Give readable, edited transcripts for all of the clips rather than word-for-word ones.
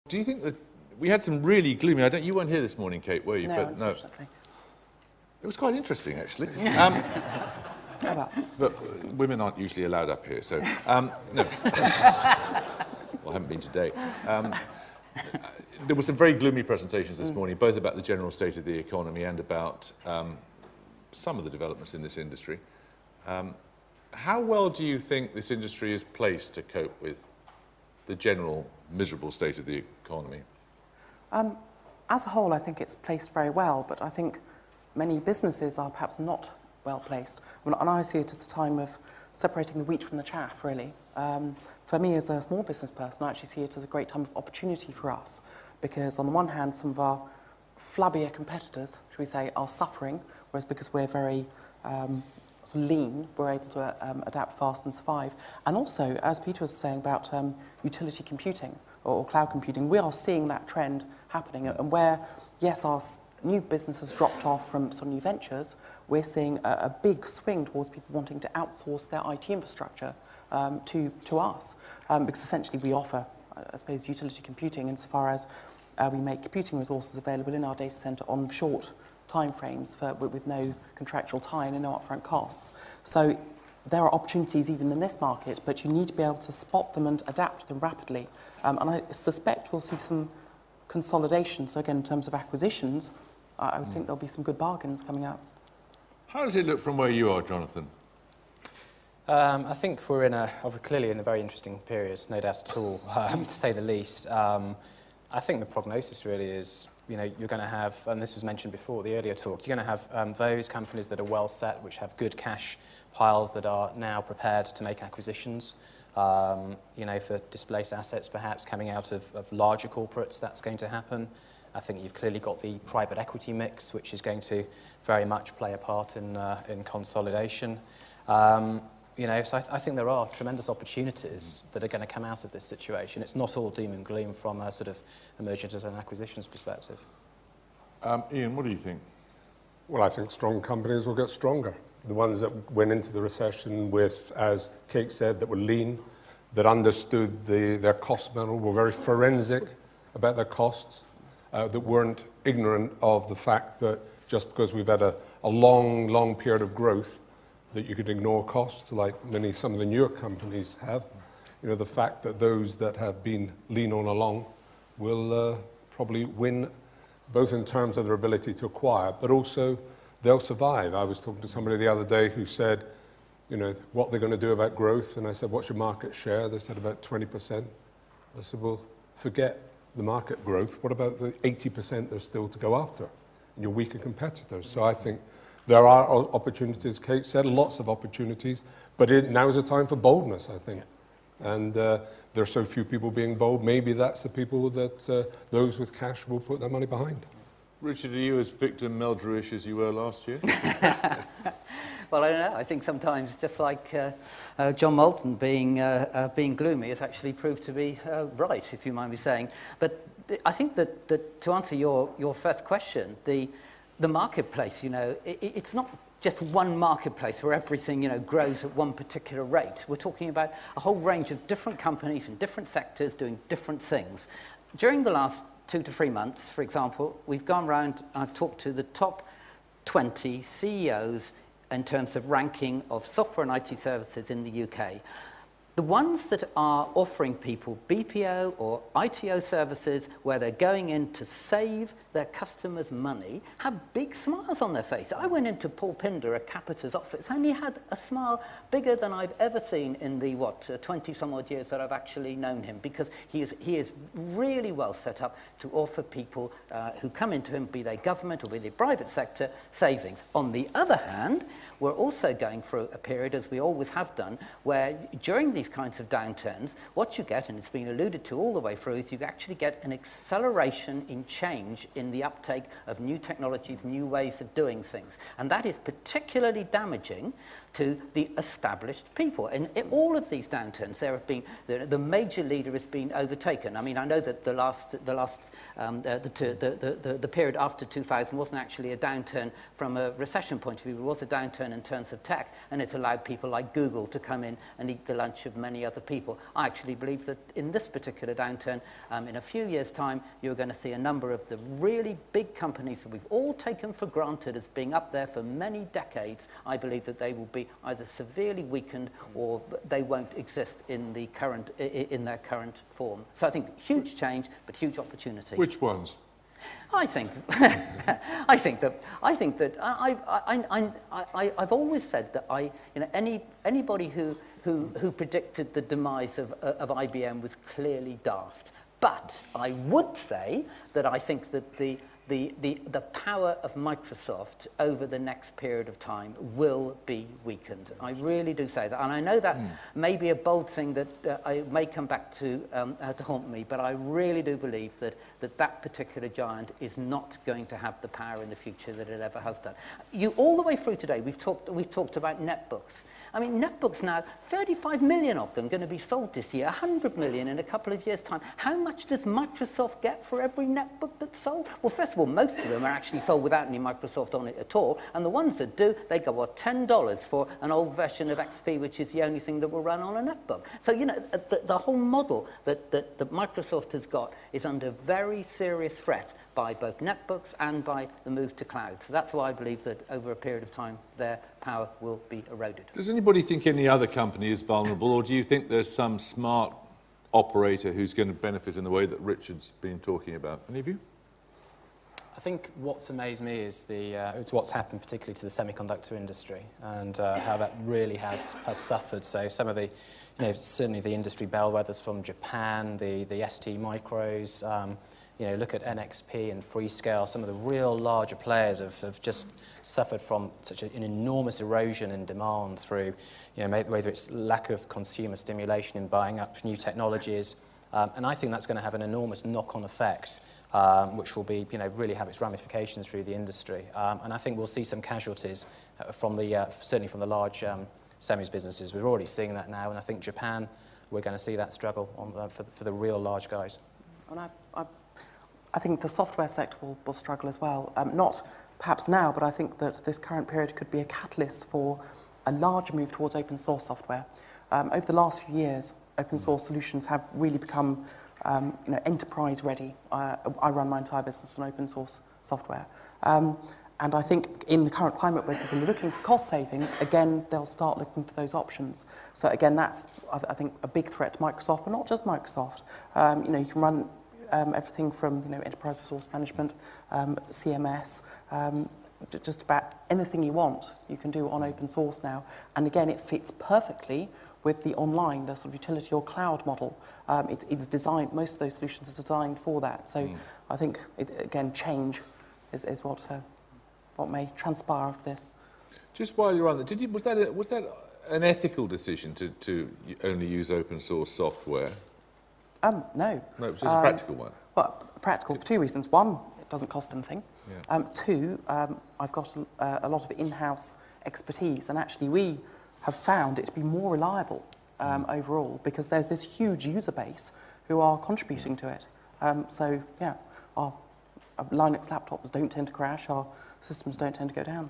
Do you think that we had some really gloomy? You weren't here this morning, Kate, were you? No, unfortunately. It was quite interesting, actually. But women aren't usually allowed up here, so no. Well, I haven't been today. There were some very gloomy presentations this morning, both about the general state of the economy and about some of the developments in this industry. How well do you think this industry is placed to cope with the general miserable state of the economy? As a whole, I think it's placed very well, but I think many businesses are perhaps not well placed. And I see it as a time of separating the wheat from the chaff, really. For me, as a small business person, I actually see it as a great time of opportunity for us, because on the one hand, some of our flabbier competitors, should we say, are suffering, whereas because we're very sort of lean, we're able to adapt fast and survive. And also, as Peter was saying about utility computing or cloud computing, we are seeing that trend happening. And where, yes, our new businesses dropped off from sort of new ventures, we're seeing a big swing towards people wanting to outsource their IT infrastructure to us, because essentially we offer, I suppose, utility computing insofar as we make computing resources available in our data center on short time frames with no contractual tie-in and no upfront costs. So there are opportunities even in this market, but you need to be able to spot them and adapt to them rapidly. And I suspect we'll see some consolidation. So again, in terms of acquisitions, I would think there'll be some good bargains coming up. How does it look from where you are, Jonathan? I think we're clearly in a very interesting period, no doubt at all, to say the least. I think the prognosis really is, you're going to have, and this was mentioned before, the earlier talk, you're going to have those companies that are well set, which have good cash piles that are now prepared to make acquisitions, for displaced assets perhaps coming out of larger corporates. That's going to happen. I think you've clearly got the private equity mix, which is going to very much play a part in consolidation. So I think there are tremendous opportunities that are going to come out of this situation. It's not all doom and gloom from a sort of emergence and acquisitions perspective. Ian, what do you think? Well, I think strong companies will get stronger. The ones that went into the recession with, as Kate said, that were lean, that understood their cost model, were very forensic about their costs, that weren't ignorant of the fact that just because we've had a long, long period of growth, that you could ignore costs like some of the newer companies have. The fact that those that have been lean on along will probably win, both in terms of their ability to acquire, but also they'll survive. I was talking to somebody the other day who said, what they're going to do about growth, and I said, what's your market share? They said about 20%. I said, well, forget the market growth. What about the 80% there's still to go after, and your weaker competitors? So I think there are opportunities, Kate said, lots of opportunities, but now is a time for boldness, I think. And there are so few people being bold. Maybe that's the people that those with cash will put their money behind. Richard, are you as victim Meldrewish as you were last year? Well, I don't know. I think sometimes, just like John Moulton being gloomy, has actually proved to be right, if you mind me saying. But I think that to answer your first question, the marketplace, it's not just one marketplace where everything, grows at one particular rate. We're talking about a whole range of different companies in different sectors doing different things. During the last 2 to 3 months, for example, we've gone around, I've talked to the top 20 CEOs in terms of ranking of software and IT services in the UK. The ones that are offering people BPO or ITO services where they're going in to save their customers money have big smiles on their face. I went into Paul Pinder at Capita's office and he had a smile bigger than I've ever seen in the 20 some odd years that I've actually known him, because he is really well set up to offer people who come into him, be they government or be they private sector, savings. On the other hand, we're also going through a period, as we always have done, where during these kinds of downturns, what you get, and it's been alluded to all the way through, is you actually get an acceleration in change in the uptake of new technologies, new ways of doing things. And that is particularly damaging to the established people. And in all of these downturns, there have been the major leader has been overtaken. I mean, I know that the period after 2000 wasn't actually a downturn from a recession point of view. It was a downturn in terms of tech, and it allowed people like Google to come in and eat the lunch of many other people. I actually believe that in this particular downturn, in a few years' time, you're going to see a number of the really big companies that we've all taken for granted as being up there for many decades. I believe that they will be either severely weakened or they won't exist in the current in their current form. So I think huge change, but huge opportunity. Which ones? I think, I've always said that anybody who predicted the demise of IBM was clearly daft. But I would say that I think that the power of Microsoft over the next period of time will be weakened. I really do say that. And I know that may be a bold thing that I may come back to haunt me, but I really do believe that particular giant is not going to have the power in the future that it ever has done. All the way through today, we've talked about netbooks. I mean, netbooks now, 35 million of them going to be sold this year, 100 million in a couple of years' time. How much does Microsoft get for every netbook that's sold? Well, first of all, most of them are actually sold without any Microsoft on it at all, and the ones that do, they go, what, $10 for an old version of XP, which is the only thing that will run on a netbook. So, you know, the whole model that Microsoft has got is under very serious threat by both netbooks and by the move to cloud. So that's why I believe that over a period of time, their power will be eroded. Does anybody think any other company is vulnerable, or do you think there's some smart operator who's going to benefit in the way that Richard's been talking about? Any of you? I think what's amazed me is it's what's happened particularly to the semiconductor industry and how that really has suffered. So some of the, certainly the industry bellwethers from Japan, the ST Micros, look at NXP and Freescale. Some of the real larger players have just suffered from such an enormous erosion in demand through, whether it's lack of consumer stimulation in buying up new technologies. And I think that's going to have an enormous knock-on effect, which will be, really have its ramifications through the industry. And I think we'll see some casualties from certainly from the large semis businesses. We're already seeing that now, and I think Japan, we're going to see that struggle for the real large guys. And I think the software sector will struggle as well. Not perhaps now, but I think that this current period could be a catalyst for a larger move towards open source software. Over the last few years, open source solutions have really become enterprise ready. I run my entire business on open source software. And I think in the current climate where people are looking for cost savings, again, they'll start looking for those options. So again, that's, I think, a big threat to Microsoft, but not just Microsoft. You can run everything from enterprise resource management, CMS, just about anything you want, you can do on open source now. And again, it fits perfectly with the online, the sort of utility or cloud model. It's designed, most of those solutions are designed for that. So I think, again, change is what may transpire of this. Just while you're on that, was that an ethical decision to only use open source software? No. No, it was just a practical one. Well, practical for two reasons. One, it doesn't cost anything. Yeah. Two, I've got a lot of in-house expertise, and actually we have found it to be more reliable overall because there's this huge user base who are contributing to it. So, yeah, our Linux laptops don't tend to crash, our systems don't tend to go down.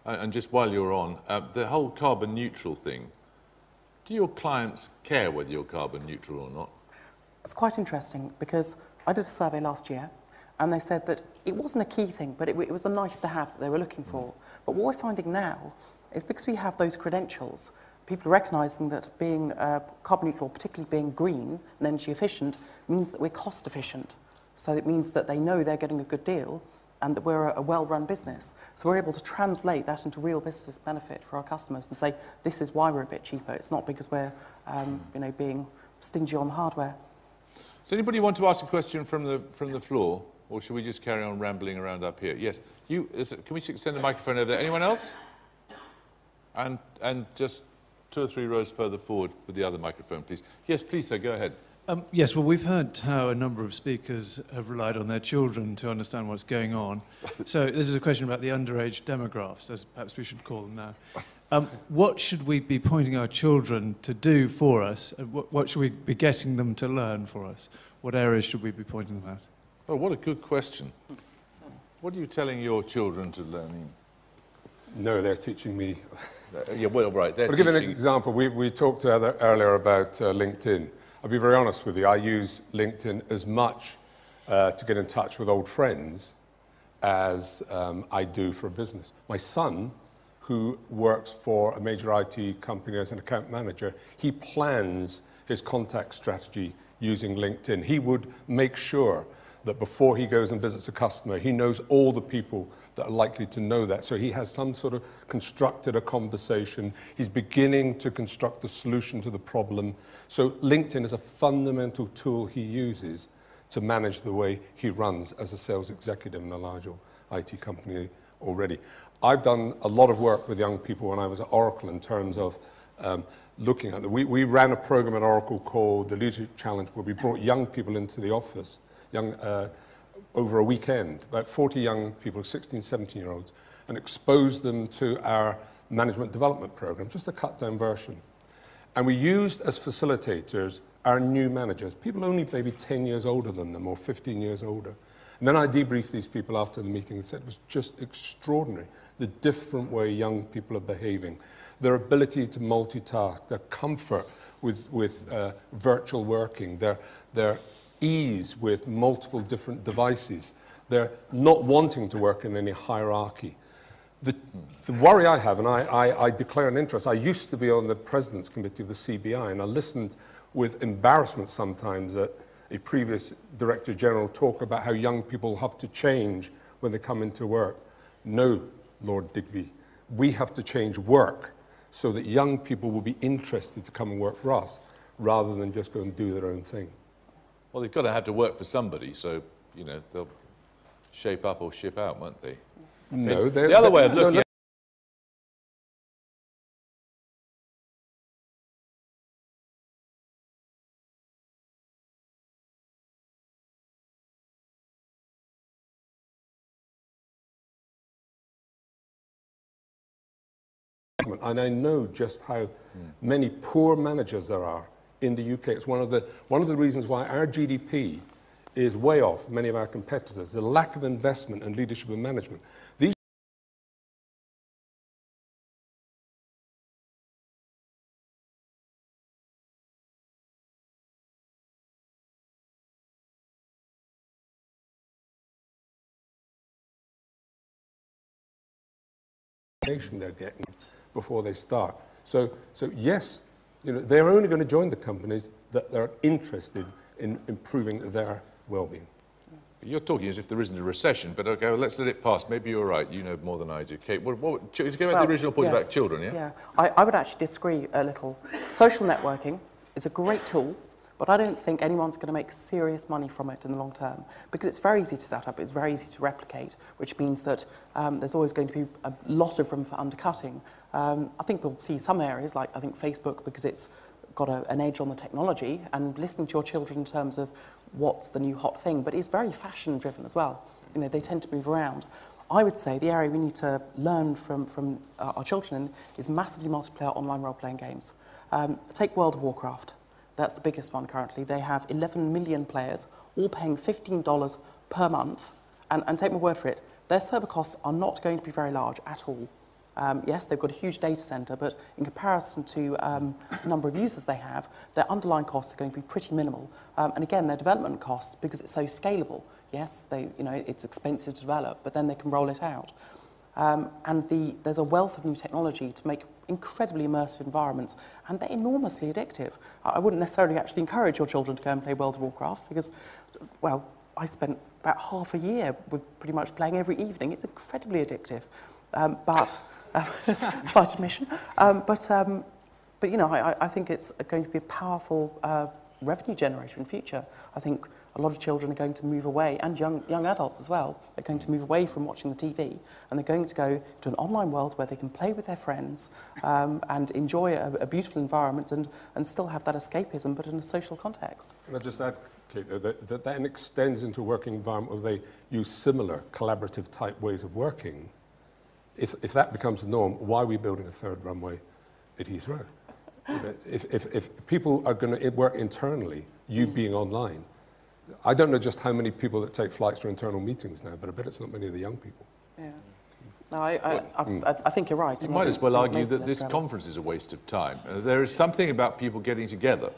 And just while you're on, the whole carbon neutral thing, do your clients care whether you're carbon neutral or not? It's quite interesting because I did a survey last year and they said that it wasn't a key thing, but it was a nice to have that they were looking for. But what we're finding now is because we have those credentials, people are recognising that being carbon neutral, particularly being green and energy efficient, means that we're cost efficient. So it means that they know they're getting a good deal and that we're a well-run business. So we're able to translate that into real business benefit for our customers and say, this is why we're a bit cheaper. It's not because we're being stingy on the hardware. Does anybody want to ask a question from the floor, or should we just carry on rambling around up here? Yes. Can we send a microphone over there? Anyone else? And just 2 or 3 rows further forward with the other microphone, please. Yes, please, sir, go ahead. Yes, well, we've heard how a number of speakers have relied on their children to understand what's going on. So this is a question about the underage demographs, as perhaps we should call them now. What should we be pointing our children to do for us? What should we be getting them to learn for us? What areas should we be pointing them at? Oh, what a good question. What are you telling your children to learn? No, they're teaching me. Yeah, well, right. I'll give you an example. We talked earlier about LinkedIn. I'll be very honest with you. I use LinkedIn as much to get in touch with old friends as I do for business. My son, who works for a major IT company as an account manager, he plans his contact strategy using LinkedIn. He would make sure that before he goes and visits a customer, he knows all the people that are likely to know that. So he has some sort of constructed a conversation. He's beginning to construct the solution to the problem. So LinkedIn is a fundamental tool he uses to manage the way he runs as a sales executive in a large IT company already. I've done a lot of work with young people when I was at Oracle in terms of looking at them. We ran a program at Oracle called the Leadership Challenge, where we brought young people into the office, over a weekend, about 40 young people, 16, 17-year-olds, and exposed them to our management development program, just a cut-down version. And we used as facilitators our new managers, people only maybe 10 years older than them or 15 years older. And then I debriefed these people after the meeting and said it was just extraordinary, the different way young people are behaving, their ability to multitask, their comfort with virtual working, their ease with multiple different devices, their not wanting to work in any hierarchy. The worry I have, and I declare an interest, I used to be on the President's Committee of the CBI, and I listened with embarrassment sometimes at a previous Director General talk about how young people have to change when they come into work. No, Lord Digby, we have to change work so that young people will be interested to come and work for us rather than just go and do their own thing. Well, they've got to have to work for somebody, so, you know, they'll shape up or ship out, won't they? No, the other way of looking at and I know just how many poor managers there are in the UK. It's one of the reasons why our GDP is way off many of our competitors, the lack of investment in leadership and management. These they're getting before they start. So yes, you know, they're only going to join the companies that they're interested in improving their well-being. You're talking as if there isn't a recession, but okay, well, let's let it pass. Maybe you're right. You know more than I do. Kate, going back to the original point about children, yeah? Yeah, I would actually disagree a little. Social networking is a great tool, but I don't think anyone's going to make serious money from it in the long term because it's very easy to set up, it's very easy to replicate, which means that there's always going to be a lot of room for undercutting. I think we'll see some areas, like I think Facebook, because it's got an edge on the technology, and listening to your children in terms of what's the new hot thing, but it's very fashion driven as well. You know, they tend to move around. I would say the area we need to learn from our children is massively multiplayer online role-playing games. Take World of Warcraft. That's the biggest one currently. They have 11 million players, all paying $15 per month. And take my word for it, their server costs are not going to be very large at all. Yes, they've got a huge data center, but in comparison to the number of users they have, their underlying costs are going to be pretty minimal. And again, their development costs, because it's so scalable, yes, it's expensive to develop, but then they can roll it out. There's a wealth of new technology to make incredibly immersive environments, and they're enormously addictive. I wouldn't necessarily actually encourage your children to go and play World of Warcraft because, well, I spent about half a year with pretty much playing every evening. It's incredibly addictive, slight admission. But you know, I think it's going to be a powerful revenue generator in the future. I think a lot of children are going to move away, and young adults as well, are going to move away from watching the TV, and they're going to go to an online world where they can play with their friends and enjoy a beautiful environment and still have that escapism, but in a social context. Can I just add, Kate, that then extends into a working environment where they use similar collaborative type ways of working. if that becomes the norm, why are we building a third runway at Heathrow? You know, if people are going to work internally, you being online, I don't know just how many people that take flights for internal meetings now, but I bet it's not many of the young people. Yeah. No, I think you're right. You might as well argue that this conference is a waste of time. There is something about people getting together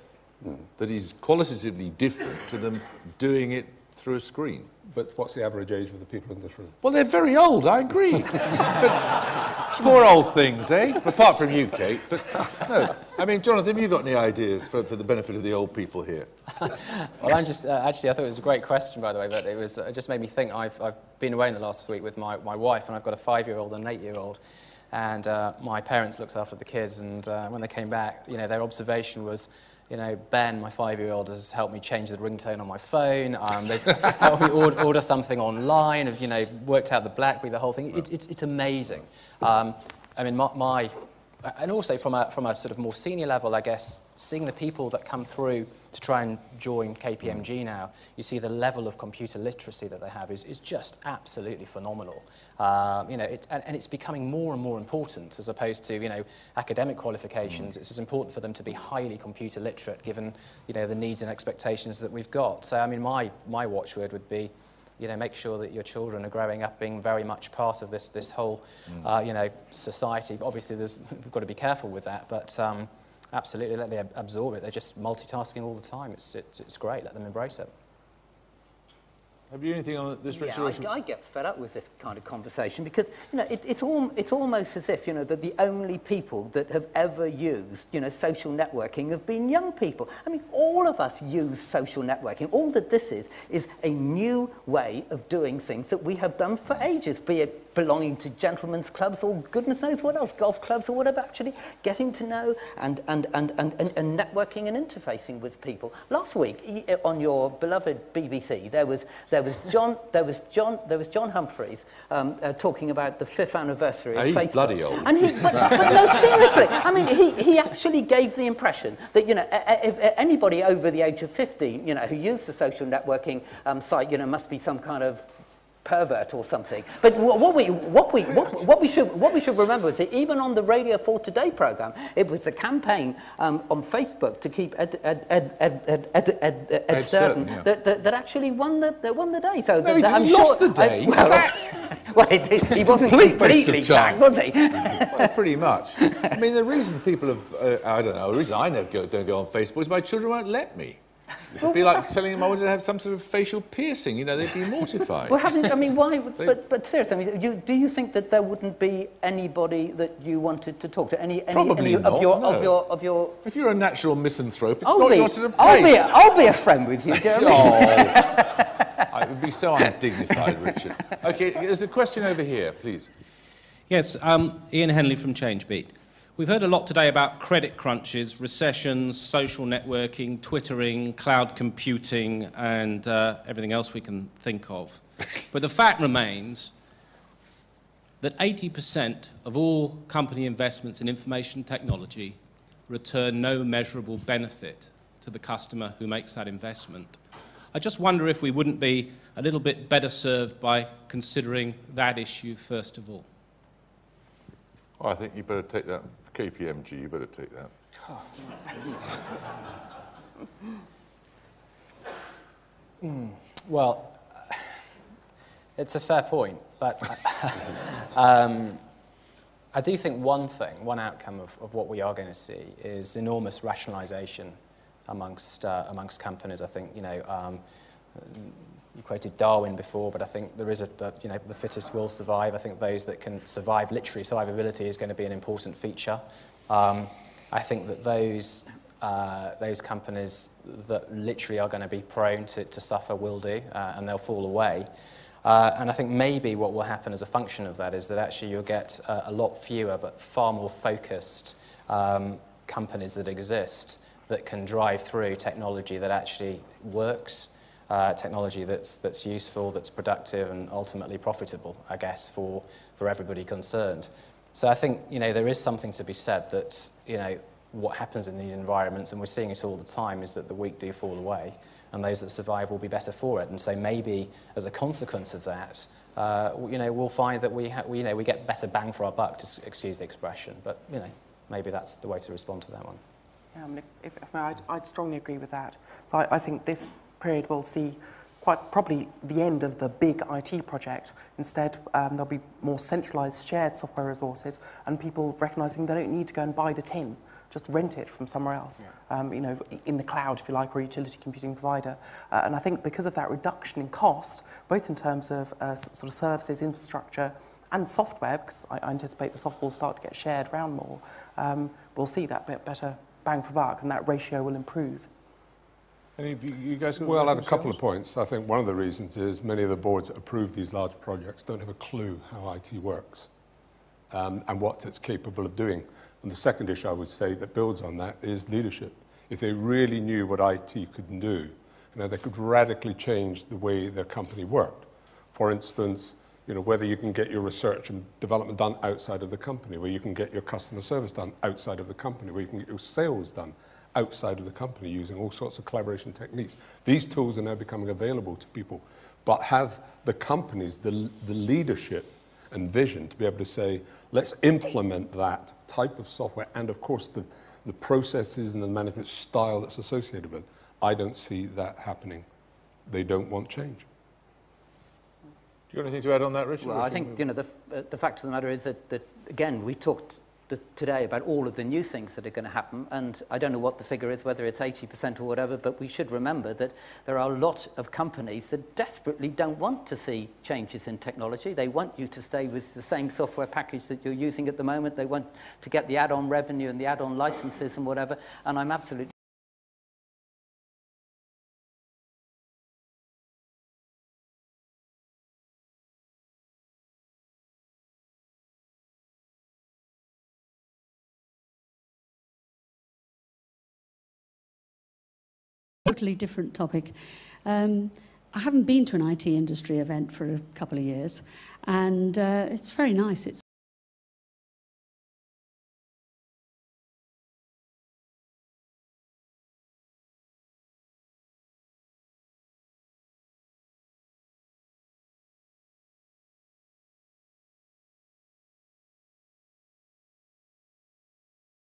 that is qualitatively different to them doing it through a screen. But what's the average age of the people in this room? Well, they're very old, I agree. But poor old things, eh? Apart from you, Kate. But no, I mean, Jonathan, have you got any ideas for the benefit of the old people here? Well, I'm just actually, I thought it was a great question, by the way, but it just made me think. I've been away in the last week with my wife, and I've got a 5-year-old and an 8-year-old, and my parents looked after the kids, and when they came back, you know, their observation was, you know, Ben, my 5-year-old, has helped me change the ringtone on my phone. They've helped me order something online. Have, you know, worked out the BlackBerry, the whole thing. It's amazing. I mean, and also from a sort of more senior level, I guess, seeing the people that come through to try and join KPMG now, you see the level of computer literacy that they have is just absolutely phenomenal. You know, and it's becoming more and more important as opposed to, you know, academic qualifications. It's as important for them to be highly computer literate, given, you know, the needs and expectations that we've got. So, I mean, my watchword would be, you know, make sure that your children are growing up being very much part of this whole, you know, society. Obviously, we've got to be careful with that, but absolutely let them absorb it. They're just multitasking all the time. It's great. Let them embrace it. Have you anything on this, Richard? Yeah, I get fed up with this kind of conversation because, you know, it's almost as if, you know, that the only people that have ever used, you know, social networking have been young people. I mean, all of us use social networking. All that this is a new way of doing things that we have done for ages, be it belonging to gentlemen's clubs or goodness knows what else, golf clubs or whatever, actually getting to know and networking and interfacing with people. Last week, on your beloved BBC, there was John Humphreys talking about the 5th anniversary of Facebook. He's bloody old. And but no, seriously, I mean, he actually gave the impression that, you know, if anybody over the age of 50, you know, who used the social networking site, you know, must be some kind of pervert or something. But what we should remember is that even on the Radio 4 Today programme, it was a campaign on Facebook to keep Ed Sturton that actually won the day. So no, he lost the day. He's sacked. Well, he wasn't completely sacked, was he? Well, pretty much. I mean, the reason people have, I don't know, the reason I don't go on Facebook is my children won't let me. It'd be like telling them I wanted to have some sort of facial piercing. You know, they'd be mortified. Well, I mean, why? But seriously, I mean, do you think that there wouldn't be anybody that you wanted to talk to? Probably not, of your? If you're a natural misanthrope, it's not your sort of place. I'll be a friend with you, Jeremy. It would be so undignified, Richard. Okay, there's a question over here, please. Yes, Ian Henley from ChangeBeat. We've heard a lot today about credit crunches, recessions, social networking, Twittering, cloud computing, and everything else we can think of. But the fact remains that 80% of all company investments in information technology return no measurable benefit to the customer who makes that investment. I just wonder if we wouldn't be a little bit better served by considering that issue first of all. Oh, I think you better take that. KPMG, you better take that. Well, it's a fair point, but I do think one outcome of what we are going to see is enormous rationalisation amongst companies. I think, you know, you quoted Darwin before, but I think there is you know, the fittest will survive. I think those that can survive, literally survivability is going to be an important feature. I think that those companies that literally are going to be prone to suffer will do, and they'll fall away. And I think maybe what will happen as a function of that is that actually you'll get a lot fewer but far more focused companies that exist that can drive through technology that actually works, technology that's useful, that's productive, and ultimately profitable, I guess, for everybody concerned. So I think, you know, there is something to be said that, you know, what happens in these environments, and we're seeing it all the time, is that the weak do fall away, and those that survive will be better for it. And so maybe, as a consequence of that, you know, we'll find that we get better bang for our buck, to excuse the expression. But, you know, maybe that's the way to respond to that one. Yeah, I mean, I'd strongly agree with that. So I think this period will see quite probably the end of the big IT project. Instead, there'll be more centralised shared software resources and people recognising they don't need to go and buy the tin, just rent it from somewhere else, you know, in the cloud, if you like, or utility computing provider. And I think because of that reduction in cost, both in terms of sort of services, infrastructure, and software, because I anticipate the software will start to get shared around more, we'll see that bit better bang for buck, and that ratio will improve. Any of you guys got Well, I have a couple of points. I think one of the reasons is many of the boards that approve these large projects don't have a clue how IT works and what it's capable of doing. And the second issue I would say that builds on that is leadership. If they really knew what IT could do, you know, they could radically change the way their company worked. For instance, you know, whether you can get your research and development done outside of the company, where you can get your customer service done outside of the company, where you can get your sales done outside of the company using all sorts of collaboration techniques. These tools are now becoming available to people, but have the companies the leadership and vision to be able to say, let's implement that type of software and, of course, the processes and the management style that's associated with it. I don't see that happening. They don't want change. Do you have anything to add on that, Richard? Well, I think, you know, the fact of the matter is that again, we talked today about all of the new things that are going to happen, and I don't know what the figure is, whether it's 80% or whatever, but we should remember that there are a lot of companies that desperately don't want to see changes in technology. They want you to stay with the same software package that you're using at the moment. They want to get the add-on revenue and the add-on licenses and whatever, and I'm absolutely totally different topic. I haven't been to an IT industry event for a couple of years, and it's very nice. It's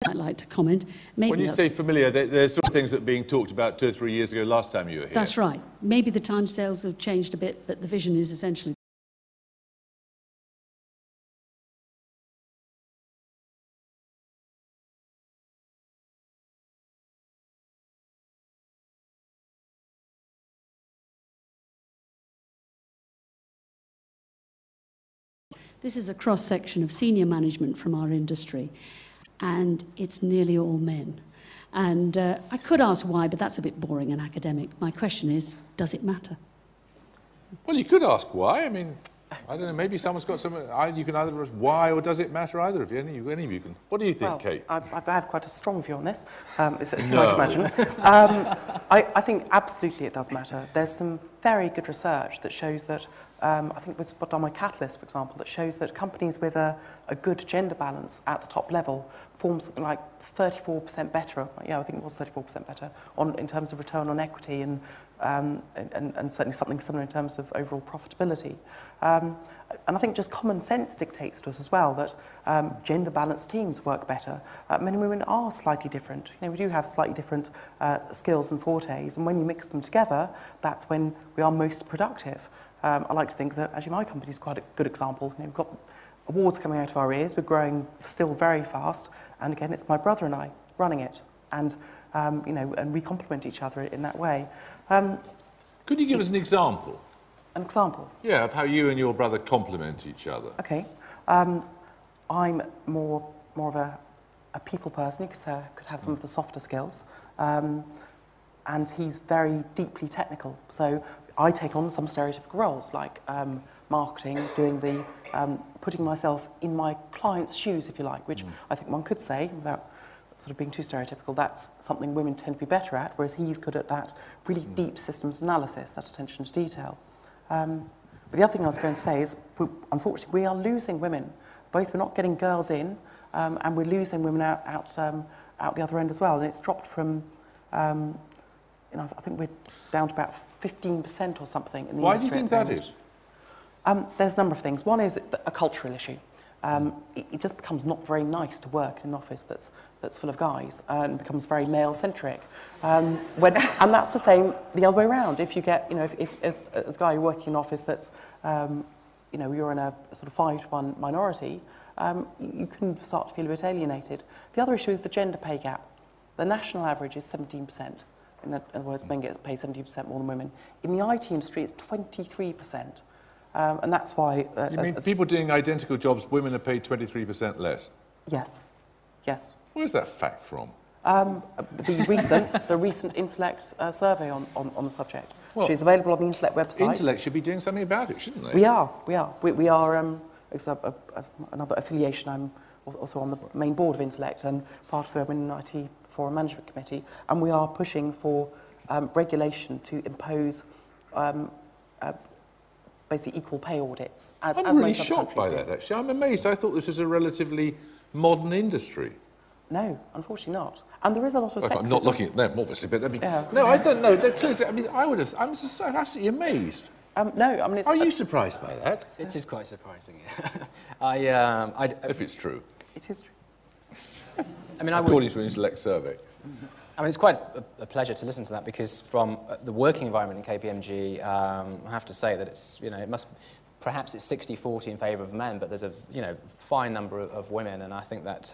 I'd like to comment. Maybe when you say familiar, there's sort of things that were being talked about 2 or 3 years ago last time you were here. That's right. Maybe the timescales have changed a bit, but the vision is essentially. This is a cross-section of senior management from our industry, and it's nearly all men. And I could ask why, but that's a bit boring and academic. My question is, does it matter? Well, you could ask why. I mean, I don't know, maybe someone's got some... you can either ask why, or does it matter either of you? Any of you can... What do you think, Well, Kate? I have quite a strong view on this, it's hard to imagine. I think absolutely it does matter. There's some very good research that shows that, I think we've done my Catalyst, for example, that shows that companies with a good gender balance at the top level form something like 34% better, yeah, I think it was 34% better, in terms of return on equity and certainly something similar in terms of overall profitability. And I think just common sense dictates to us as well that gender-balanced teams work better. Men and women are slightly different. You know, we do have slightly different skills and fortes, and when you mix them together, that's when we are most productive. I like to think that actually my company is quite a good example. You know, we've got awards coming out of our ears. We're growing still very fast, and again, it's my brother and I running it, and you know, and we complement each other in that way. Could you give us an example? An example? Yeah, of how you and your brother complement each other. Okay. I'm more of a people person. You could have some of the softer skills. And he's very deeply technical. So I take on some stereotypical roles, like marketing, doing the, putting myself in my client's shoes, if you like, which I think one could say, without sort of being too stereotypical, that's something women tend to be better at, whereas he's good at that really deep systems analysis, that attention to detail. But the other thing I was going to say is, unfortunately, we are losing women. Both we're not getting girls in, and we're losing women out the other end as well. And it's dropped from, you know, I think we're down to about 15% or something in the Why do you think that is? There's a number of things. One is a cultural issue. It just becomes not very nice to work in an office that's full of guys and becomes very male-centric. And that's the same the other way around. If you get, if as a guy you're working in an office that's, you're in a sort of 5-to-1 minority, you can start to feel a bit alienated. The other issue is the gender pay gap. The national average is 17%. In other words, men get paid 17% more than women. In the IT industry, it's 23%. And that's why... you mean people doing identical jobs, women are paid 23% less? Yes. Yes. Where's that fact from? The recent Intellect survey on the subject, Well, which is available on the Intellect website. Intellect should be doing something about it, shouldn't they? We are. We are it's another affiliation. I'm also on the main board of Intellect and part of the Women in IT Forum Management Committee, and we are pushing for regulation to impose basically equal pay audits. As I'm really most other shocked by countries that, actually. I'm amazed. I thought this was a relatively modern industry. No, unfortunately not. And there is a lot of sexism. I'm not looking at them, obviously, but I mean, Yeah. no, I don't know. They're close. I mean, I'm just absolutely amazed. No, I mean, it's... Are you surprised by that? It is quite surprising. I If it's true. It is true. I mean, According to an Intellect survey. I mean, it's quite a pleasure to listen to that because from the working environment in KPMG, I have to say that it's, perhaps it's 60-40 in favour of men, but there's a, fine number of women, and I think that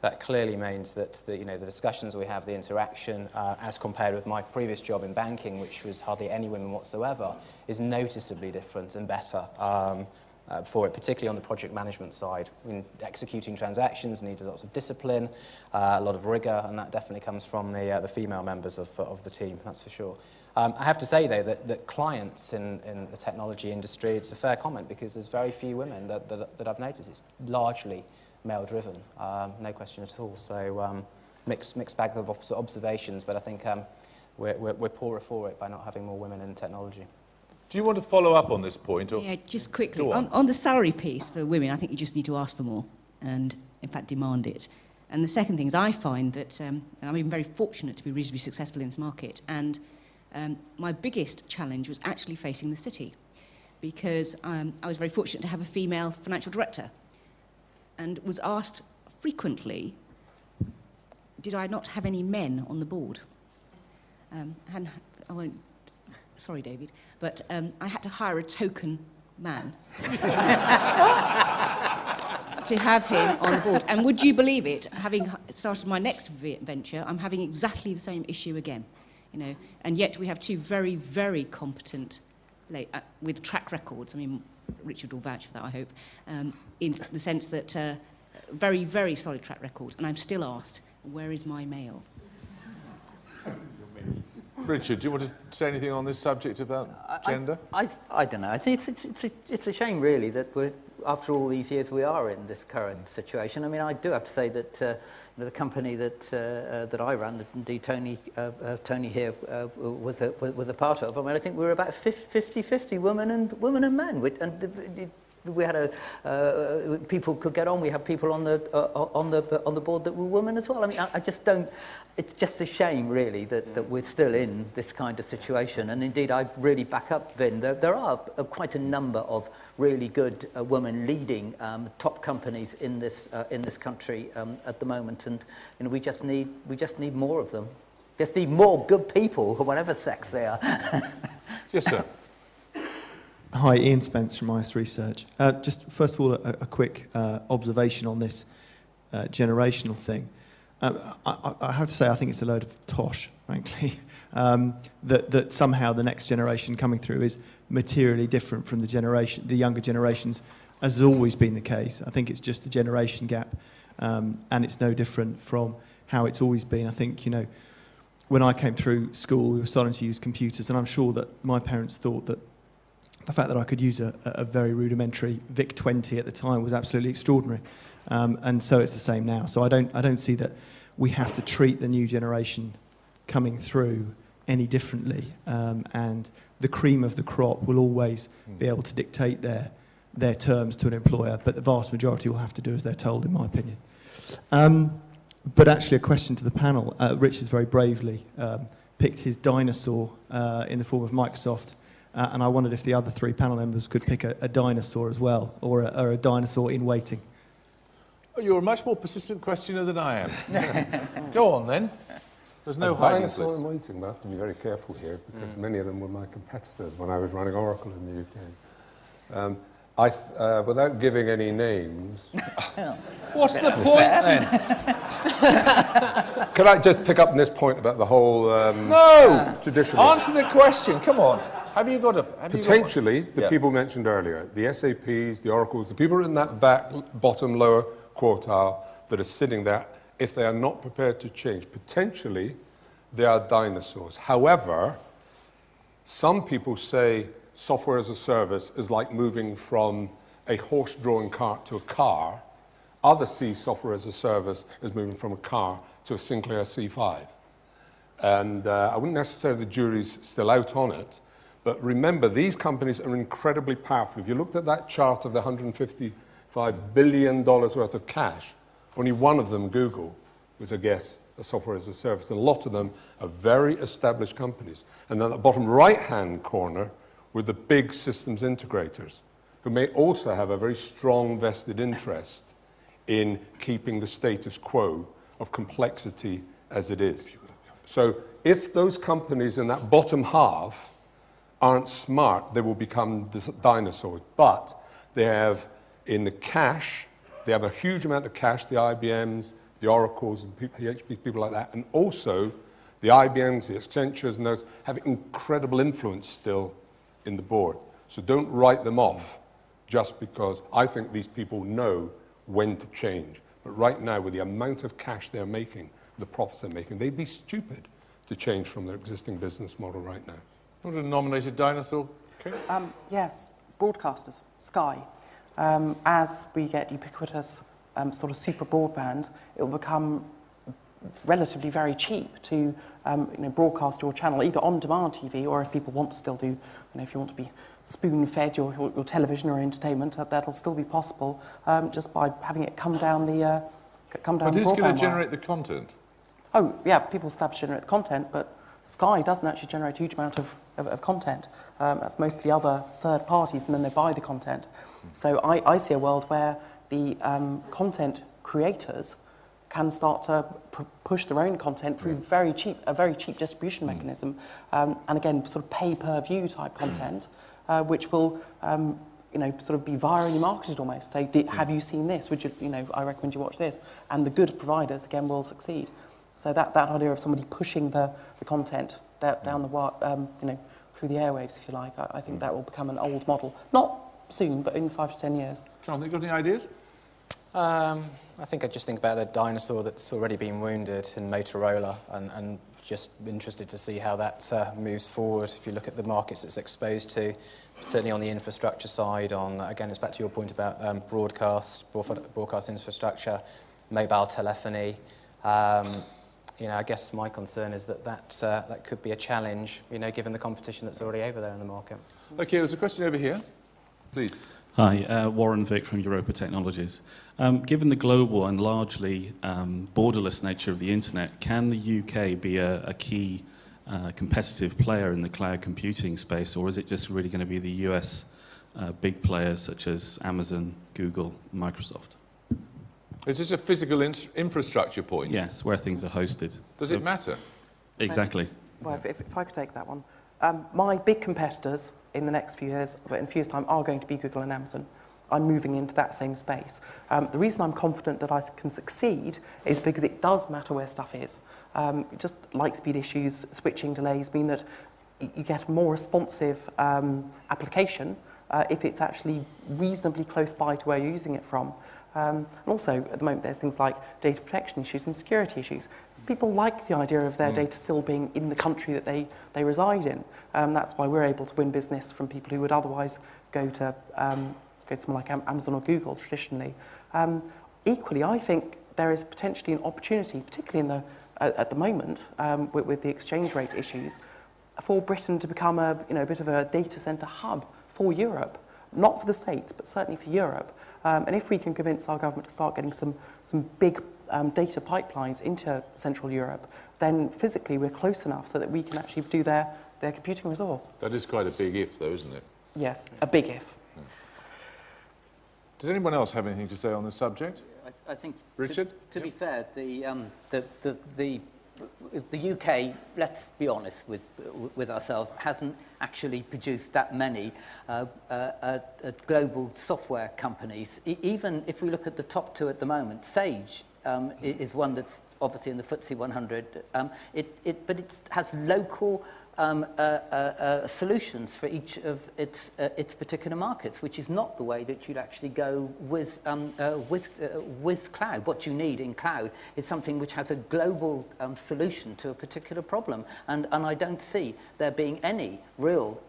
that clearly means that the discussions we have, the interaction, as compared with my previous job in banking, which was hardly any women whatsoever, is noticeably different and better. For it, particularly on the project management side. I mean, executing transactions needs lots of discipline, a lot of rigour, and that definitely comes from the female members of the team, that's for sure. I have to say, though, that clients in the technology industry, it's a fair comment because there's very few women that I've noticed. It's largely male-driven, no question at all. So mixed bag of observations, but I think we're poorer for it by not having more women in technology. Do you want to follow up on this point? Or? Yeah, just quickly. Go on. On the salary piece for women, I think you just need to ask for more and, in fact, demand it. And the second thing is I find that, and I'm even very fortunate to be reasonably successful in this market, and my biggest challenge was actually facing the city because I was very fortunate to have a female financial director and was asked frequently, did I not have any men on the board? And I won't... Sorry, David, but I had to hire a token man to have him on the board. And would you believe it, having started my next venture, I'm having exactly the same issue again, and yet we have two very, very competent, with track records. I mean, Richard will vouch for that, I hope, in the sense that very, very solid track records, and I'm still asked, where is my male? Richard, do you want to say anything on this subject about gender? I don't know. I think it's a shame, really, that after all these years we are in this current situation. I mean, I do have to say that the company that I ran, that indeed Tony here was a part of. I mean, I think we were about 50-50 women and men, and we had people could get on. We have people on the board that were women as well. I mean, I just don't. It's just a shame, really, that we're still in this kind of situation. And indeed, I really back up Vin. There are quite a number of really good women leading top companies in this country at the moment, and we just need more of them. Just need more good people, whatever sex they are. Yes, sir. Hi, Ian Spence from IS Research. Just first of all, a quick observation on this generational thing. I have to say, I think it's a load of tosh, frankly, that somehow the next generation coming through is materially different from the younger generations, as has always been the case. I think it's just a generation gap, and it's no different from how it's always been. I think, when I came through school, we were starting to use computers, and I'm sure that my parents thought that the fact that I could use a very rudimentary VIC-20 at the time was absolutely extraordinary, and so it's the same now. So I don't see that we have to treat the new generation coming through any differently, and the cream of the crop will always be able to dictate their terms to an employer, but the vast majority will have to do as they're told, in my opinion. But actually, a question to the panel. Richard very bravely picked his dinosaur in the form of Microsoft And I wondered if the other three panel members could pick a dinosaur as well, or a dinosaur in waiting. Oh, you're a much more persistent questioner than I am. Go on, then. There's no hiding place. Dinosaur in waiting, but I have to be very careful here, because many of them were my competitors when I was running Oracle in the UK. Without giving any names... What's the point, then? Can I just pick up on this point about the whole No! traditional... Answer the question, come on. Have you got a... Potentially, the people mentioned earlier, the SAPs, the Oracles, the people in that bottom lower quartile that are sitting there, if they are not prepared to change, potentially they are dinosaurs. However, some people say software as a service is like moving from a horse-drawn cart to a car. Others see software as a service as moving from a car to a Sinclair C5. And I wouldn't necessarily say the jury's still out on it, but remember, these companies are incredibly powerful. If you looked at that chart of the $155 billion worth of cash, only one of them, Google, was, I guess, a software as a service. And a lot of them are very established companies. And then at the bottom right-hand corner were the big systems integrators, who may also have a very strong vested interest in keeping the status quo of complexity as it is. So if those companies in that bottom half aren't smart, they will become dinosaurs. But they have, in the cash, they have a huge amount of cash, the IBMs, the Oracles, and PHP, people like that, and also the IBMs, the Accentures, and those have incredible influence still in the board. So don't write them off just because I think these people know when to change. But right now, with the amount of cash they're making, the profits they're making, they'd be stupid to change from their existing business model right now. What a nominated dinosaur? Okay. Yes, broadcasters, Sky. As we get ubiquitous sort of super broadband, it will become relatively very cheap to broadcast your channel either on demand TV, or if people want to still do, if you want to be spoon-fed your television or entertainment, that'll still be possible just by having it come down the broadband wire. But who's going to generate the content? Oh, yeah, people still have to generate the content, but Sky doesn't actually generate a huge amount of content. That's mostly other third parties, and then they buy the content. So I see a world where the content creators can start to push their own content through a very cheap distribution mechanism, and again, sort of pay-per-view type content, which will, sort of be virally marketed almost. Say, have you seen this? Would you, I recommend you watch this. And the good providers, again, will succeed. So that idea of somebody pushing the content down the wire, through the airwaves, if you like, I think that will become an old model. Not soon, but in 5 to 10 years. John, have you got any ideas? I think I just think about the dinosaur that's already been wounded in Motorola, and just interested to see how that moves forward. If you look at the markets it's exposed to, certainly on the infrastructure side, again, it's back to your point about broadcast infrastructure, mobile telephony. I guess my concern is that could be a challenge, given the competition that's already over there in the market. Okay, there's a question over here. Please. Hi, Warren Vick from Europa Technologies. Given the global and largely borderless nature of the internet, can the UK be a key competitive player in the cloud computing space, or is it just really going to be the US big players such as Amazon, Google, Microsoft? Is this a physical infrastructure point? Yes, where things are hosted. Does it matter? Exactly. Well, if I could take that one. My big competitors in the next few years, but in a few years' time, are going to be Google and Amazon. I'm moving into that same space. The reason I'm confident that I can succeed is because it does matter where stuff is. Just light speed issues, switching delays mean that you get a more responsive application if it's actually reasonably close by to where you're using it from. And also, at the moment, there's things like data protection issues and security issues. People like the idea of their data still being in the country that they reside in. That's why we're able to win business from people who would otherwise go to someone like Amazon or Google traditionally. Equally, I think there is potentially an opportunity, particularly at the moment with the exchange rate issues, for Britain to become a bit of a data centre hub for Europe, not for the States, but certainly for Europe. And if we can convince our government to start getting some big data pipelines into Central Europe, then physically we're close enough so that we can actually do their their computing resource. That is quite a big if, though, isn't it? Yes, a big if. Does anyone else have anything to say on the subject? I think, Richard? to be fair, the UK, let's be honest with ourselves, hasn't actually produced that many global software companies. Even if we look at the top two at the moment, Sage is one that's obviously in the FTSE 100, but it has local solutions for each of its particular markets, which is not the way that you'd actually go with cloud. What you need in cloud is something which has a global solution to a particular problem, and I don't see there being any real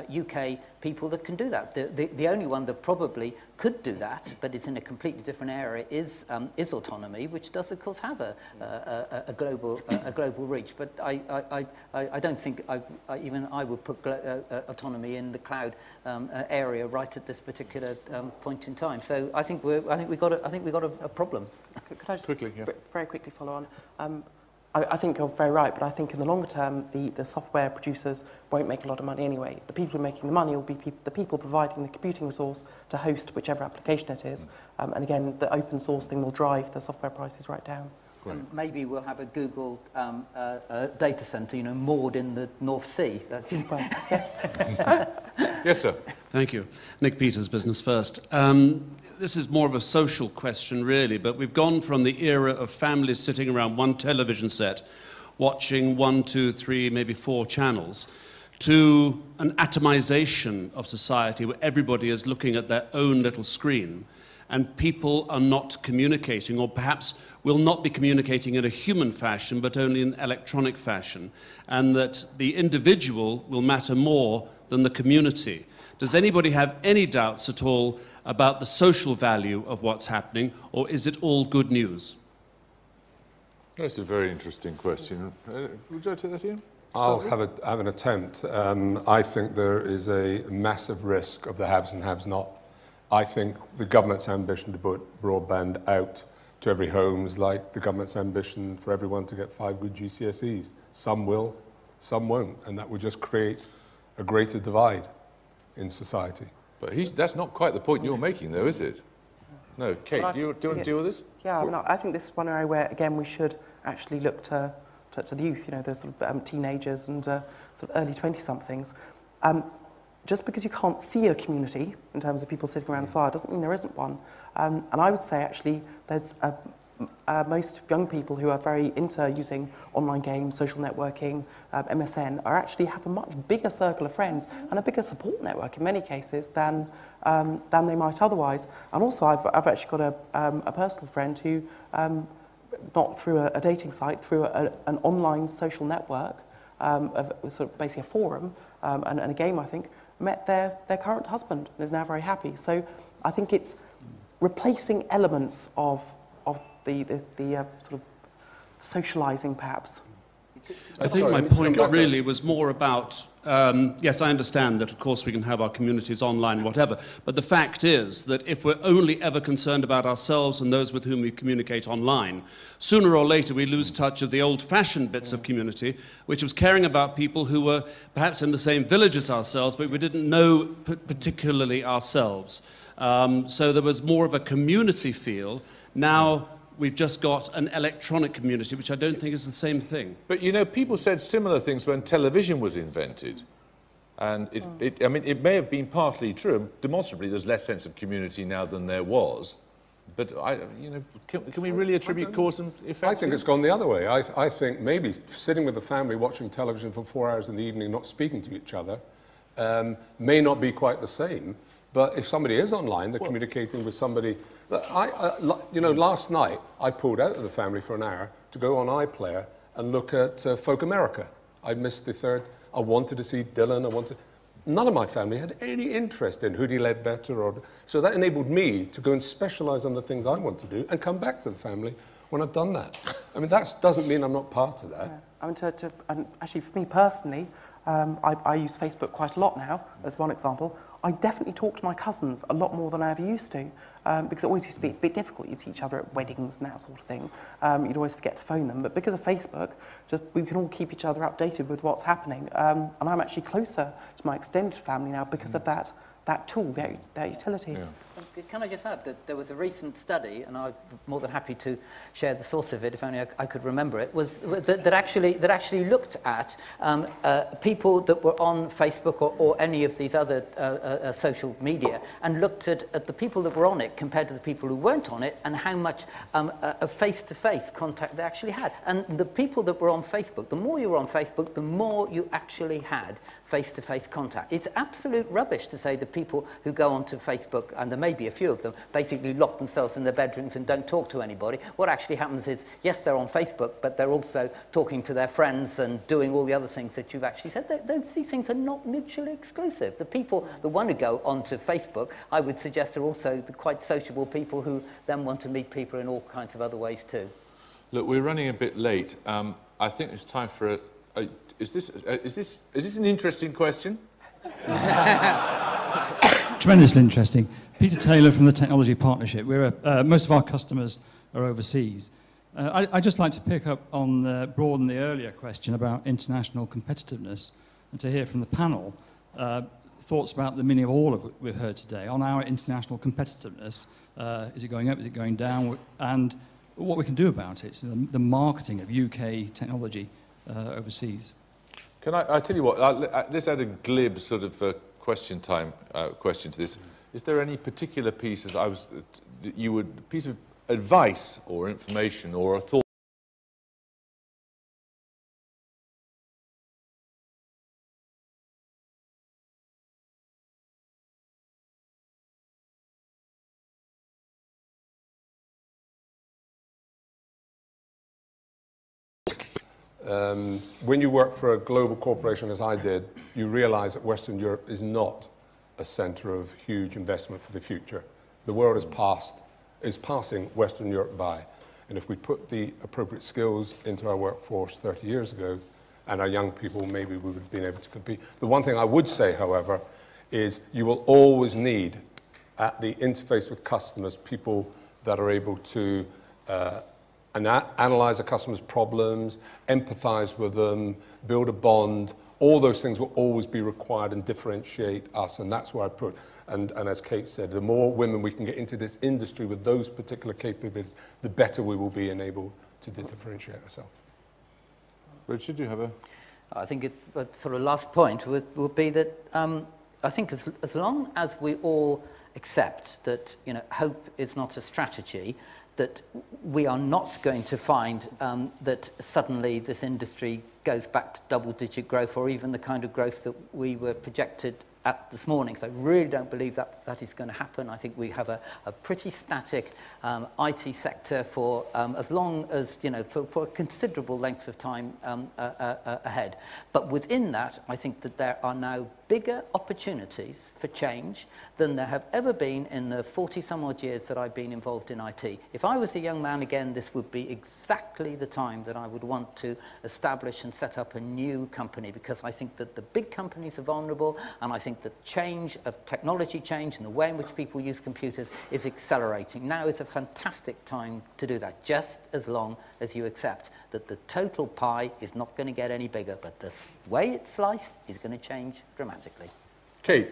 UK people that can do that. The only one that probably could do that, but it's in a completely different area, is autonomy, which does of course have a global reach. But I don't think even I would put autonomy in the cloud area right at this particular point in time. So I think we got a problem. Could I just quickly, very quickly follow on? I think you're very right, but I think in the longer term, the software producers won't make a lot of money anyway. The people who are making the money will be the people providing the computing resource to host whichever application it is. And again, the open source thing will drive the software prices right down. Maybe we'll have a Google data center, moored in the North Sea. That's Yes, sir. Thank you. Nick Peters, Business First. This is more of a social question, really, but we've gone from the era of families sitting around one television set, watching 1, 2, 3, maybe 4 channels, to an atomization of society where everybody is looking at their own little screen, and people are not communicating, or perhaps will not be communicating in a human fashion, but only in electronic fashion, and that the individual will matter more than the community. Does anybody have any doubts at all about the social value of what's happening, or is it all good news? That's a very interesting question. Would you like to take that, Ian? I'll have an attempt. I think there is a massive risk of the haves and have not. I think the government's ambition to put broadband out to every home is like the government's ambition for everyone to get 5 good GCSEs. Some will, some won't, and that will just create a greater divide in society. But that's not quite the point you're making, though, is it? No. Kate, do you want to deal with this? Yeah, I think this is one area where, again, we should actually look to the youth, the sort of teenagers and sort of early 20-somethings. Just because you can't see a community in terms of people sitting around a fire doesn't mean there isn't one. And I would say, actually, there's most young people who are very into using online games, social networking, MSN, actually have a much bigger circle of friends and a bigger support network in many cases than they might otherwise. And also, I've actually got a personal friend who, not through a dating site, through an online social network, of sort of basically a forum and a game, I think, met their current husband and is now very happy. So I think it's replacing elements of the sort of socialising, perhaps. I think my point really was more about, yes, I understand that, of course, we can have our communities online, whatever, but the fact is that if we're only ever concerned about ourselves and those with whom we communicate online, sooner or later we lose touch of the old-fashioned bits of community, which was caring about people who were perhaps in the same village as ourselves, but we didn't know particularly ourselves. So there was more of a community feel. Now we've just got an electronic community, which I don't think is the same thing. But, people said similar things when television was invented. And it may have been partly true. Demonstrably, there's less sense of community now than there was. But, can we really attribute cause and effect? I think it's gone the other way. I think maybe sitting with the family watching television for 4 hours in the evening, not speaking to each other, may not be quite the same. But if somebody is online, they're communicating with somebody. Last night I pulled out of the family for an hour to go on iPlayer and look at Folk America. I missed the third. I wanted to see Dylan. None of my family had any interest in Hoodie Ledbetter. So that enabled me to go and specialise on the things I want to do and come back to the family when I've done that. That doesn't mean I'm not part of that. And actually, for me personally, I use Facebook quite a lot now, as one example. I definitely talk to my cousins a lot more than I ever used to, because it always used to be a bit difficult. You'd see each other at weddings and that sort of thing. You'd always forget to phone them. But because of Facebook, we can all keep each other updated with what's happening. And I'm actually closer to my extended family now because of that tool, that utility. Yeah. Can I just add that there was a recent study, and I'm more than happy to share the source of it if only I could remember it, that actually looked at people that were on Facebook or any of these other social media, and looked at the people that were on it compared to the people who weren't on it, and how much face-to-face contact they actually had. And the people that were on Facebook, the more you were on Facebook, the more you actually had face-to-face contact. It's absolute rubbish to say the people who go onto Facebook, and there may be a few of them, basically lock themselves in their bedrooms and don't talk to anybody. What actually happens is, yes, they're on Facebook, but they're also talking to their friends and doing all the other things that you've actually said. These things are not mutually exclusive. The people that want to go onto Facebook, I would suggest, are also the quite sociable people who then want to meet people in all kinds of other ways too. Look, we're running a bit late. I think it's time for is this an interesting question? Tremendously interesting. Peter Taylor from the Technology Partnership. Most of our customers are overseas. I'd just like to pick up on, broaden the earlier question about international competitiveness, and to hear from the panel thoughts about the meaning of all of what we've heard today on our international competitiveness. Is it going up? Is it going down? And what we can do about it, the marketing of UK technology overseas. Can I tell you what, let's add a glib sort of question to this. Is there any particular piece of piece of advice or information or a thought when you work for a global corporation, as I did, you realise that Western Europe is not a centre of huge investment for the future. The world is passing Western Europe by. And if we put the appropriate skills into our workforce 30 years ago, and our young people, maybe we would have been able to compete. The one thing I would say, however, is you will always need, at the interface with customers, people that are able to analyze a customer's problems, empathize with them, build a bond. All those things will always be required and differentiate us, and that's where I put, and as Kate said, the more women we can get into this industry with those particular capabilities, the better we will be able to differentiate ourselves. Richard, do you have a... I think the sort of last point would be that I think as long as we all accept that hope is not a strategy, that we are not going to find that suddenly this industry goes back to double-digit growth or even the kind of growth that we were projected at this morning. So I really don't believe that is going to happen. I think we have a pretty static IT sector for as long as, for a considerable length of time ahead. But within that, I think that there are now bigger opportunities for change than there have ever been in the 40-some-odd years that I've been involved in IT. If I was a young man again, this would be exactly the time that I would want to establish and set up a new company, because I think that the big companies are vulnerable, and I think that change of technology change and the way in which people use computers is accelerating. Now is a fantastic time to do that, just as long as you accept that the total pie is not going to get any bigger, but the way it's sliced is going to change dramatically. Kate?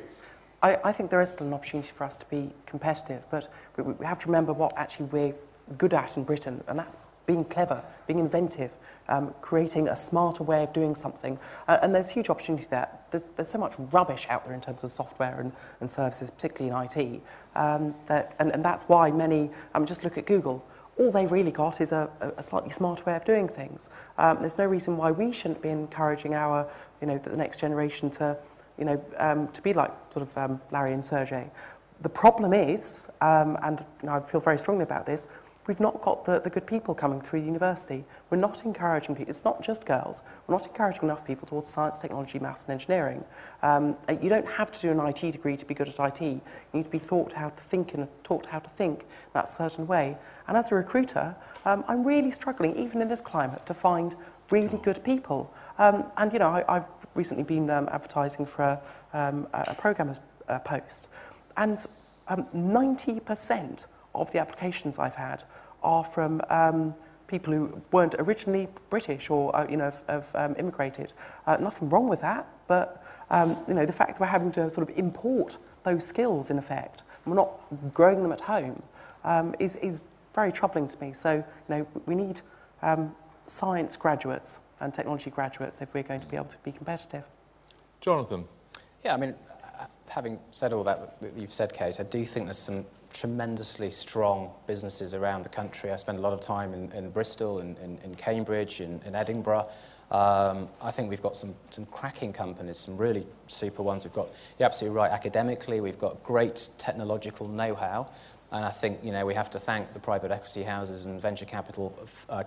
I think there is still an opportunity for us to be competitive, but we have to remember what actually we're good at in Britain, and that's being clever, being inventive, creating a smarter way of doing something. And there's huge opportunity there. There's so much rubbish out there in terms of software and services, particularly in IT, and that's why many, just look at Google. All they've really got is a slightly smarter way of doing things. There's no reason why we shouldn't be encouraging our, the next generation to, to be like sort of Larry and Sergey. The problem is, and I feel very strongly about this, we've not got the good people coming through university. We're not encouraging people. It's not just girls. We're not encouraging enough people towards science, technology, maths and engineering. You don't have to do an IT degree to be good at IT. You need to be taught how to think in that certain way. And as a recruiter, I'm really struggling, even in this climate, to find really good people. I've recently been advertising for a programmer's post. And 90% of the applications I've had are from people who weren't originally British or have immigrated. Nothing wrong with that, but the fact that we're having to sort of import those skills in effect, we're not growing them at home, is very troubling to me. So we need science graduates and technology graduates if we're going to be able to be competitive. Jonathan. Yeah, I mean, having said all that you've said, Kate, I do think there's some tremendously strong businesses around the country. I spend a lot of time in Bristol, in Cambridge, in Edinburgh. I think we've got some cracking companies, some really super ones. We've got, you're absolutely right, academically, we've got great technological know-how. And I think, we have to thank the private equity houses and venture capital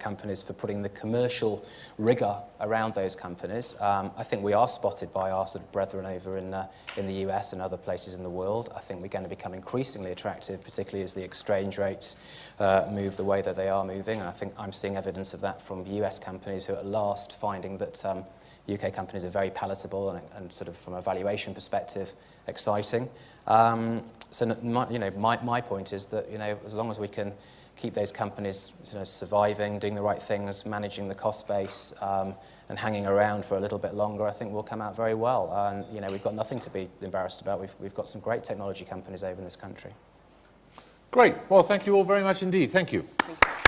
companies for putting the commercial rigour around those companies. I think we are spotted by our sort of brethren over in the US and other places in the world. I think we're going to become increasingly attractive, particularly as the exchange rates move the way that they are moving. And I think I'm seeing evidence of that from US companies who are at last finding that UK companies are very palatable and sort of from a valuation perspective exciting. So my point is that as long as we can keep those companies surviving, doing the right things, managing the cost base, and hanging around for a little bit longer, I think we'll come out very well. And we've got nothing to be embarrassed about. We've got some great technology companies over in this country. Great. Well, thank you all very much indeed. Thank you. Thank you.